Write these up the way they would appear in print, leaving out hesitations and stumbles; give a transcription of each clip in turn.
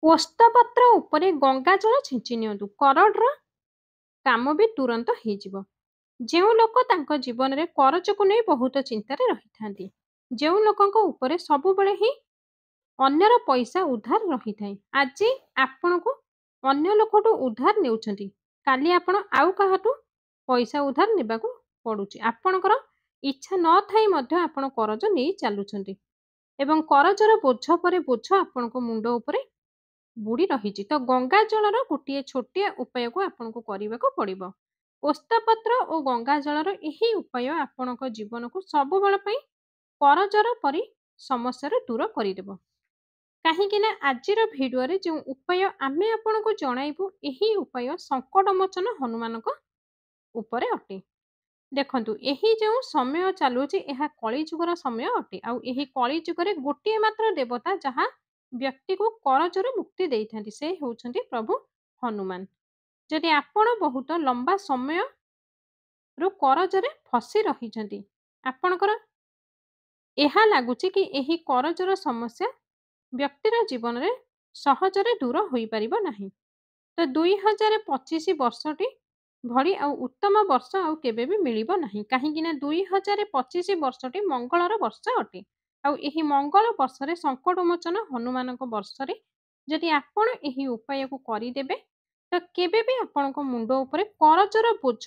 ଓସ୍ତପତ୍ର ଉପରେ ଗଙ୍ଗାଜଳ ଛିଞ୍ଚି ନିଅନ୍ତୁ। କରଡ଼ର କାମ ବି ତୁରନ୍ତ ହେଇଯିବ। ଯେଉଁ ଲୋକ ତାଙ୍କ ଜୀବନରେ କରଜକୁ ନେଇ ବହୁତ ଚିନ୍ତାରେ ରହିଥାନ୍ତି, ଯେଉଁ ଲୋକଙ୍କ ଉପରେ ସବୁବେଳେ ହିଁ ଅନ୍ୟର ପଇସା ଉଧାର ରହିଥାଏ, ଆଜି ଆପଣଙ୍କୁ ଅନ୍ୟ ଲୋକଠୁ ଉଧାର ନେଉଛନ୍ତି, କାଲି ଆପଣ ଆଉ କାହାଠୁ ପଇସା ଉଧାର ନେବାକୁ ପଡ଼ୁଛି। ଆପଣଙ୍କର ଇଚ୍ଛା ନଥାଇ ମଧ୍ୟ ଆପଣ କରଜ ନେଇ ଚାଲୁଛନ୍ତି ଏବଂ କରଜର ବୋଝ ପରେ ବୋଝ ଆପଣଙ୍କ ମୁଣ୍ଡ ଉପରେ ବୁଡ଼ି ରହିଛି। ତ ଗଙ୍ଗା ଜଳର ଗୋଟିଏ ଛୋଟିଆ ଉପାୟକୁ ଆପଣଙ୍କୁ କରିବାକୁ ପଡ଼ିବ। ଓସ୍ତପତ୍ର ଓ ଗଙ୍ଗା ଜଳର ଏହି ଉପାୟ ଆପଣଙ୍କ ଜୀବନକୁ ସବୁବେଳ ପାଇଁ କରଜର ପରି ସମସ୍ୟାରୁ ଦୂର କରିଦେବ। କାହିଁକି ନା ଆଜିର ଭିଡ଼ିଓରେ ଯେଉଁ ଉପାୟ ଆମେ ଆପଣଙ୍କୁ ଜଣାଇବୁ, ଏହି ଉପାୟ ସଙ୍କଟମୋଚନ ହନୁମାନଙ୍କ ଉପରେ ଅଟେ। ଦେଖନ୍ତୁ, ଏହି ଯେଉଁ ସମୟ ଚାଲୁଛି ଏହା କଳିଯୁଗର ସମୟ ଅଟେ। ଆଉ ଏହି କଳିଯୁଗରେ ଗୋଟିଏ ମାତ୍ର ଦେବତା ଯାହା ବ୍ୟକ୍ତିକୁ କରଜରୁ ମୁକ୍ତି ଦେଇଥାନ୍ତି, ସେ ହେଉଛନ୍ତି ପ୍ରଭୁ ହନୁମାନ। ଯଦି ଆପଣ ବହୁତ ଲମ୍ବା ସମୟରୁ କରଜରେ ଫସି ରହିଛନ୍ତି, ଆପଣଙ୍କର ଏହା ଲାଗୁଛି କି ଏହି କରଜର ସମସ୍ୟା ବ୍ୟକ୍ତିର ଜୀବନରେ ସହଜରେ ଦୂର ହୋଇପାରିବ ନାହିଁ, ତ 2025 ବର୍ଷଟି ଭଳି ଆଉ ଉତ୍ତମ ବର୍ଷ ଆଉ କେବେ ବି ମିଳିବ ନାହିଁ। କାହିଁକି ନା 2025 ବର୍ଷଟି ମଙ୍ଗଳର ବର୍ଷ ଅଟେ। ଆଉ ଏହି ମଙ୍ଗଳ ବର୍ଷରେ ସଙ୍କଟମୋଚନ ହନୁମାନଙ୍କ ବର୍ଷରେ ଯଦି ଆପଣ ଏହି ଉପାୟକୁ କରିଦେବେ, ତ କେବେ ବି ଆପଣଙ୍କ ମୁଣ୍ଡ ଉପରେ କରଜର ବୋଝ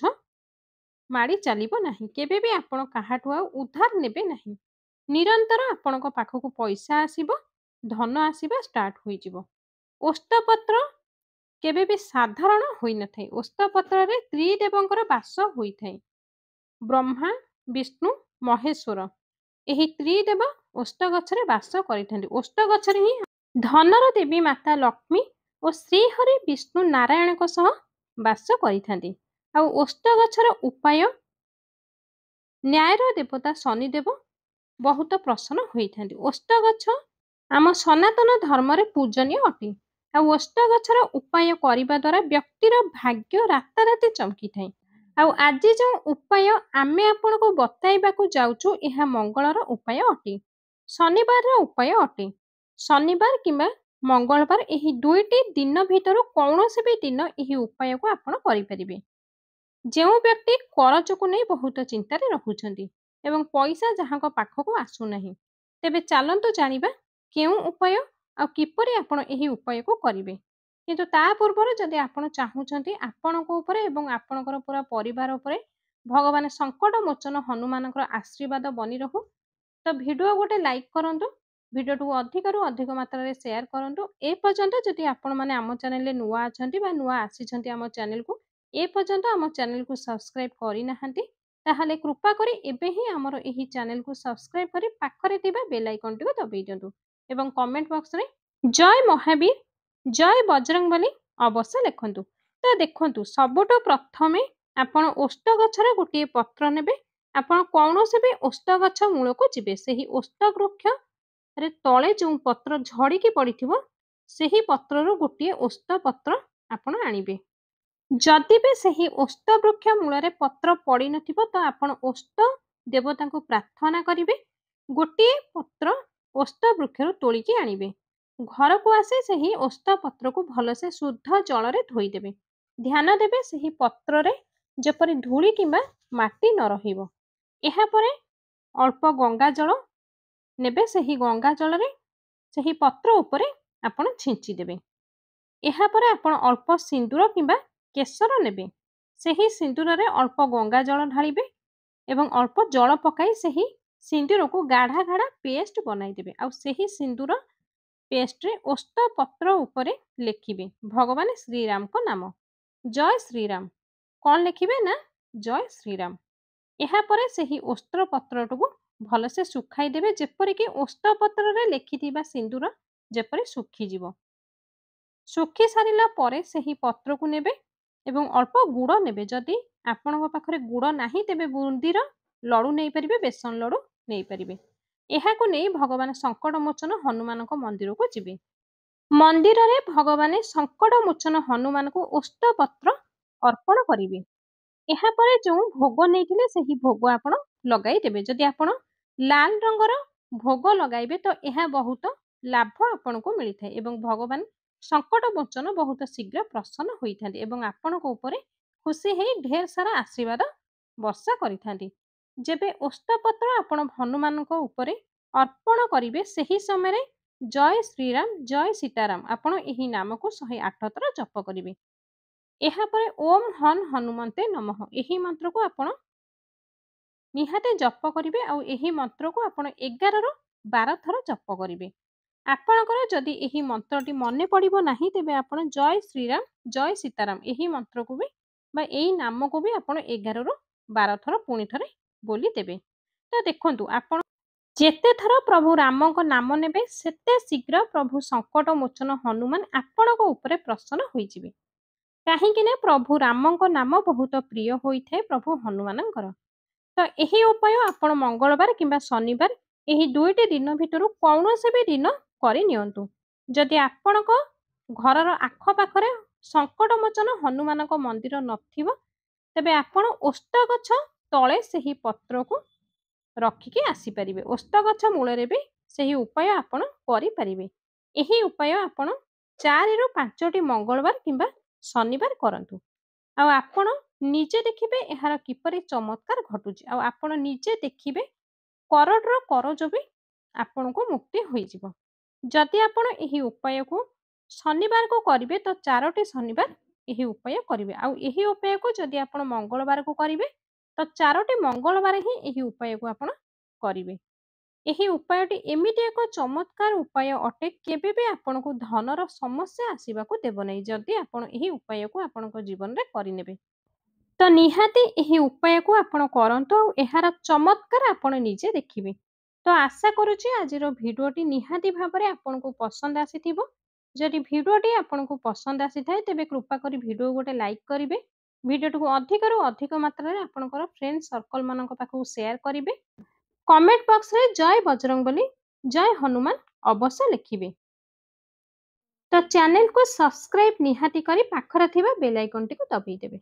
ମାଡ଼ି ଚାଲିବ ନାହିଁ। କେବେ ବି ଆପଣ କାହାଠୁ ଆଉ ଉଧାର ନେବେ ନାହିଁ। ନିରନ୍ତର ଆପଣଙ୍କ ପାଖକୁ ପଇସା ଆସିବ, ଧନ ଆସିବା ଷ୍ଟାର୍ଟ ହୋଇଯିବ। ଓସ୍ତପତ୍ର କେବେ ବି ସାଧାରଣ ହୋଇନଥାଏ। ଓସ୍ତପତ୍ରରେ ତ୍ରିଦେବଙ୍କର ବାସ ହୋଇଥାଏ। ବ୍ରହ୍ମା, ବିଷ୍ଣୁ, ମହେଶ୍ୱର ଏହି ତ୍ରିଦେବ ଓସ୍ତ ଗଛରେ ବାସ କରିଥାନ୍ତି। ଓସ୍ତ ଗଛରେ ହିଁ ଧନର ଦେବୀ ମାତା ଲକ୍ଷ୍ମୀ ଓ ଶ୍ରୀହରି ବିଷ୍ଣୁ ନାରାୟଣଙ୍କ ସହ ବାସ କରିଥାନ୍ତି। ଆଉ ଓସ୍ତ ଗଛର ଉପାୟ, ନ୍ୟାୟର ଦେବତା ଶନିଦେବ ବହୁତ ପ୍ରସନ୍ନ ହୋଇଥାନ୍ତି। ଓସ୍ତ ଗଛ ଆମ ସନାତନ ଧର୍ମରେ ପୂଜନୀୟ ଅଟେ। ଆଉ ଓସ୍ତ ଗଛର ଉପାୟ କରିବା ଦ୍ୱାରା ବ୍ୟକ୍ତିର ଭାଗ୍ୟ ରାତାରାତି ଚମକିଥାଏ। ଆଉ ଆଜି ଯେଉଁ ଉପାୟ ଆମେ ଆପଣଙ୍କୁ ବତାଇବାକୁ ଯାଉଛୁ, ଏହା ମଙ୍ଗଳର ଉପାୟ ଅଟେ, ଶନିବାରର ଉପାୟ ଅଟେ। ଶନିବାର କିମ୍ବା ମଙ୍ଗଳବାର ଏହି ଦୁଇଟି ଦିନ ଭିତରୁ କୌଣସି ବି ଦିନ ଏହି ଉପାୟକୁ ଆପଣ କରିପାରିବେ। ଯେଉଁ ବ୍ୟକ୍ତି କରଜକୁ ନେଇ ବହୁତ ଚିନ୍ତାରେ ରହୁଛନ୍ତି ଏବଂ ପଇସା ଯାହାଙ୍କ ପାଖକୁ ଆସୁନାହିଁ, ତେବେ ଚାଲନ୍ତୁ ଜାଣିବା କେଉଁ ଉପାୟ ଆଉ କିପରି ଆପଣ ଏହି ଉପାୟକୁ କରିବେ। କିନ୍ତୁ ତା ପୂର୍ବରୁ ଯଦି ଆପଣ ଚାହୁଁଛନ୍ତି ଆପଣଙ୍କ ଉପରେ ଏବଂ ଆପଣଙ୍କର ପୁରା ପରିବାର ଉପରେ ଭଗବାନ ସଙ୍କଟମୋଚନ ହନୁମାନଙ୍କର ଆଶୀର୍ବାଦ ବନି ରହୁ, ତ ଭିଡ଼ିଓ ଗୋଟେ ଲାଇକ୍ କରନ୍ତୁ, ଭିଡ଼ିଓଟିକୁ ଅଧିକରୁ ଅଧିକ ମାତ୍ରାରେ ସେୟାର କରନ୍ତୁ। ଏପର୍ଯ୍ୟନ୍ତ ଯଦି ଆପଣମାନେ ଆମ ଚ୍ୟାନେଲରେ ନୂଆ ଅଛନ୍ତି ବା ନୂଆ ଆସିଛନ୍ତି ଆମ ଚ୍ୟାନେଲକୁ, ଏପର୍ଯ୍ୟନ୍ତ ଆମ ଚ୍ୟାନେଲକୁ ସବସ୍କ୍ରାଇବ୍ କରିନାହାନ୍ତି, ତାହେଲେ କୃପା କରି ଏବେ ହିଁ ଆମର ଏହି ଚ୍ୟାନେଲକୁ ସବସ୍କ୍ରାଇବ୍ କରି ପାଖରେ ଥିବା ବେଲ୍ ଆଇକନଟିକୁ ଦବାଇ ଦିଅନ୍ତୁ ଏବଂ କମେଣ୍ଟ ବକ୍ସରେ ଜୟ ମହାବୀର, ଜୟ ବଜରଙ୍ଗବଲି ଅବଶ୍ୟ ଲେଖନ୍ତୁ। ତ ଦେଖନ୍ତୁ, ସବୁଠୁ ପ୍ରଥମେ ଆପଣ ଓସ୍ତ ଗଛର ଗୋଟିଏ ପତ୍ର ନେବେ। ଆପଣ କୌଣସି ବି ଓସ୍ତ ଗଛ ମୂଳକୁ ଯିବେ। ସେହି ଓସ୍ତ ବୃକ୍ଷରେ ତଳେ ଯେଉଁ ପତ୍ର ଝଡ଼ିକି ପଡ଼ିଥିବ, ସେହି ପତ୍ରରୁ ଗୋଟିଏ ଓସ୍ତ ପତ୍ର ଆପଣ ଆଣିବେ। ଯଦି ବି ସେହି ଓସ୍ତ ବୃକ୍ଷ ମୂଳରେ ପତ୍ର ପଡ଼ିନଥିବ, ତ ଆପଣ ଓସ୍ତ ଦେବତାଙ୍କୁ ପ୍ରାର୍ଥନା କରିବେ। ଗୋଟିଏ ପତ୍ର ଓସ୍ତ ବୃକ୍ଷରୁ ତୋଳିକି ଆଣିବେ। ଘରକୁ ଆସି ସେହି ଓସ୍ତ ପତ୍ରକୁ ଭଲସେ ଶୁଦ୍ଧ ଜଳରେ ଧୋଇଦେବେ। ଧ୍ୟାନ ଦେବେ ସେହି ପତ୍ରରେ ଯେପରି ଧୂଳି କିମ୍ବା ମାଟି ନ ରହିବ। ଏହାପରେ ଅଳ୍ପ ଗଙ୍ଗା ଜଳ ନେବେ। ସେହି ଗଙ୍ଗା ଜଳରେ ସେହି ପତ୍ର ଉପରେ ଆପଣ ଛିଞ୍ଚି ଦେବେ। ଏହାପରେ ଆପଣ ଅଳ୍ପ ସିନ୍ଦୁର କିମ୍ବା କେଶର ନେବେ। ସେହି ସିନ୍ଦୁରରେ ଅଳ୍ପ ଗଙ୍ଗା ଜଳ ଢାଳିବେ ଏବଂ ଅଳ୍ପ ଜଳ ପକାଇ ସେହି ସିନ୍ଦୁରକୁ ଗାଢ଼ା ଗାଢ଼ା ପେଷ୍ଟ ବନାଇଦେବେ। ଆଉ ସେହି ସିନ୍ଦୁର ପେଷ୍ଟରେ ଓସ୍ତ ପତ୍ର ଉପରେ ଲେଖିବେ ଭଗବାନ ଶ୍ରୀରାମଙ୍କ ନାମ, ଜୟ ଶ୍ରୀରାମ। କ'ଣ ଲେଖିବେ ନା ଜୟ ଶ୍ରୀରାମ। ଏହାପରେ ସେହି ଓସ୍ତ ପତ୍ରଟିକୁ ଭଲସେ ଶୁଖାଇ ଦେବେ, ଯେପରିକି ଓସ୍ତ ପତ୍ରରେ ଲେଖିଥିବା ସିନ୍ଦୁର ଯେପରି ଶୁଖିଯିବ। ଶୁଖି ସାରିଲା ପରେ ସେହି ପତ୍ରକୁ ନେବେ ଏବଂ ଅଳ୍ପ ଗୁଡ଼ ନେବେ। ଯଦି ଆପଣଙ୍କ ପାଖରେ ଗୁଡ଼ ନାହିଁ, ତେବେ ବୁନ୍ଦିର ଲଡ଼ୁ ନେଇପାରିବେ, ବେସନ ଲଡ଼ୁ ନେଇପାରିବେ। ଏହାକୁ ନେଇ ଭଗବାନ ସଙ୍କଟମୋଚନ ହନୁମାନଙ୍କ ମନ୍ଦିରକୁ ଯିବେ। ମନ୍ଦିରରେ ଭଗବାନ ସଙ୍କଟମୋଚନ ହନୁମାନଙ୍କୁ ଓସ୍ତ ପତ୍ର ଅର୍ପଣ କରିବେ। ଏହାପରେ ଯେଉଁ ଭୋଗ ନେଇଥିଲେ ସେହି ଭୋଗ ଆପଣ ଲଗାଇ ଦେବେ। ଯଦି ଆପଣ ଲାଲ ରଙ୍ଗର ଭୋଗ ଲଗାଇବେ, ତ ଏହା ବହୁତ ଲାଭ ଆପଣଙ୍କୁ ମିଳିଥାଏ ଏବଂ ଭଗବାନ ସଙ୍କଟ ମୋଚନ ବହୁତ ଶୀଘ୍ର ପ୍ରସନ୍ନ ହୋଇଥାନ୍ତି ଏବଂ ଆପଣଙ୍କ ଉପରେ ଖୁସି ହେଇ ଢେର ସାରା ଆଶୀର୍ବାଦ ବର୍ଷା କରିଥାନ୍ତି। ଯେବେ ଓସ୍ତପତ୍ର ଆପଣ ହନୁମାନଙ୍କ ଉପରେ ଅର୍ପଣ କରିବେ ସେହି ସମୟରେ ଜୟ ଶ୍ରୀରାମ ଜୟ ସୀତାରାମ ଆପଣ ଏହି ନାମକୁ 108 ଥର ଜପ କରିବେ। ଏହାପରେ ଓମ୍ ହନ୍ ହନୁମନ୍ତେ ନମଃ ଏହି ମନ୍ତ୍ରକୁ ଆପଣ ନିହାତି ଜପ କରିବେ ଆଉ ଏହି ମନ୍ତ୍ରକୁ ଆପଣ 11ରୁ 12 ଥର ଜପ କରିବେ। ଆପଣଙ୍କର ଯଦି ଏହି ମନ୍ତ୍ରଟି ମନେ ପଡ଼ିବ ନାହିଁ ତେବେ ଆପଣ ଜୟ ଶ୍ରୀରାମ ଜୟ ସୀତାରାମ ଏହି ମନ୍ତ୍ରକୁ ବି ବା ଏଇ ନାମକୁ ବି ଆପଣ 11ରୁ 12 ଥର ପୁଣି ଥରେ ବୋଲିଦେବେ। ତ ଦେଖନ୍ତୁ ଆପଣ ଯେତେ ଥର ପ୍ରଭୁ ରାମଙ୍କ ନାମ ନେବେ ସେତେ ଶୀଘ୍ର ପ୍ରଭୁ ସଙ୍କଟ ମୋଚନ ହନୁମାନ ଆପଣଙ୍କ ଉପରେ ପ୍ରସନ୍ନ ହୋଇଯିବେ। କାହିଁକି ନା ପ୍ରଭୁ ରାମଙ୍କ ନାମ ବହୁତ ପ୍ରିୟ ହୋଇଥାଏ ପ୍ରଭୁ ହନୁମାନଙ୍କର। ତ ଏହି ଉପାୟ ଆପଣ ମଙ୍ଗଳବାର କିମ୍ବା ଶନିବାର ଏହି ଦୁଇଟି ଦିନ ଭିତରୁ କୌଣସି ବି ଦିନ କରିନିଅନ୍ତୁ। ଯଦି ଆପଣଙ୍କ ଘରର ଆଖପାଖରେ ସଙ୍କଟମୋଚନ ହନୁମାନଙ୍କ ମନ୍ଦିର ନଥିବ ତେବେ ଆପଣ ଓସ୍ତ ଗଛ ତଳେ ସେହି ପତ୍ରକୁ ରଖିକି ଆସିପାରିବେ। ଓସ୍ତ ଗଛ ମୂଳରେ ବି ସେହି ଉପାୟ ଆପଣ କରିପାରିବେ। ଏହି ଉପାୟ ଆପଣ 4ରୁ 5ଟି ମଙ୍ଗଳବାର କିମ୍ବା ଶନିବାର କରନ୍ତୁ। ଆଉ ଆପଣ ନିଜେ ଦେଖିବେ ଏହାର କିପରି ଚମତ୍କାର ଘଟୁଛି। ଆଉ ଆପଣ ନିଜେ ଦେଖିବେ କରଡ଼ର କରଜ ବି ଆପଣଙ୍କୁ ମୁକ୍ତି ହୋଇଯିବ। ଯଦି ଆପଣ ଏହି ଉପାୟକୁ ଶନିବାରକୁ କରିବେ ତ 4ଟି ଶନିବାର ଏହି ଉପାୟ କରିବେ। ଆଉ ଏହି ଉପାୟକୁ ଯଦି ଆପଣ ମଙ୍ଗଳବାରକୁ କରିବେ ତ 4ଟି ମଙ୍ଗଳବାର ହିଁ ଏହି ଉପାୟକୁ ଆପଣ କରିବେ। ଏହି ଉପାୟଟି ଏମିତି ଏକ ଚମତ୍କାର ଉପାୟ ଅଟେ କେବେ ବି ଆପଣଙ୍କୁ ଧନର ସମସ୍ୟା ଆସିବାକୁ ଦେବ ନାହିଁ ଯଦି ଆପଣ ଏହି ଉପାୟକୁ ଆପଣଙ୍କ ଜୀବନରେ କରିନେବେ। ତ ନିହାତି ଏହି ଉପାୟକୁ ଆପଣ କରନ୍ତୁ ଆଉ ଏହାର ଚମତ୍କାର ଆପଣ ନିଜେ ଦେଖିବେ। ତ ଆଶା କରୁଛି ଆଜିର ଭିଡ଼ିଓଟି ନିହାତି ଭାବରେ ଆପଣଙ୍କୁ ପସନ୍ଦ ଆସିଥିବ। ଯଦି ଭିଡ଼ିଓଟି ଆପଣଙ୍କୁ ପସନ୍ଦ ଆସିଥାଏ ତେବେ କୃପା କରି ଭିଡ଼ିଓ ଗୋଟେ ଲାଇକ୍ କରିବେ। ଭିଡ଼ିଓଟିକୁ ଅଧିକରୁ ଅଧିକ ମାତ୍ରାରେ ଆପଣଙ୍କର ଫ୍ରେଣ୍ଡ ସର୍କଲ ମାନଙ୍କ ପାଖକୁ ସେୟାର କରିବେ। କମେଣ୍ଟ ବକ୍ସରେ ଜୟ ବଜରଙ୍ଗବଲି ଜୟ ହନୁମାନ ଅବଶ୍ୟ ଲେଖିବେ। ତ ଚ୍ୟାନେଲକୁ ସବସ୍କ୍ରାଇବ ନିହାତି କରି ପାଖରେ ଥିବା ବେଲ୍ ଆଇକନଟିକୁ ଦବାଇ ଦେବେ।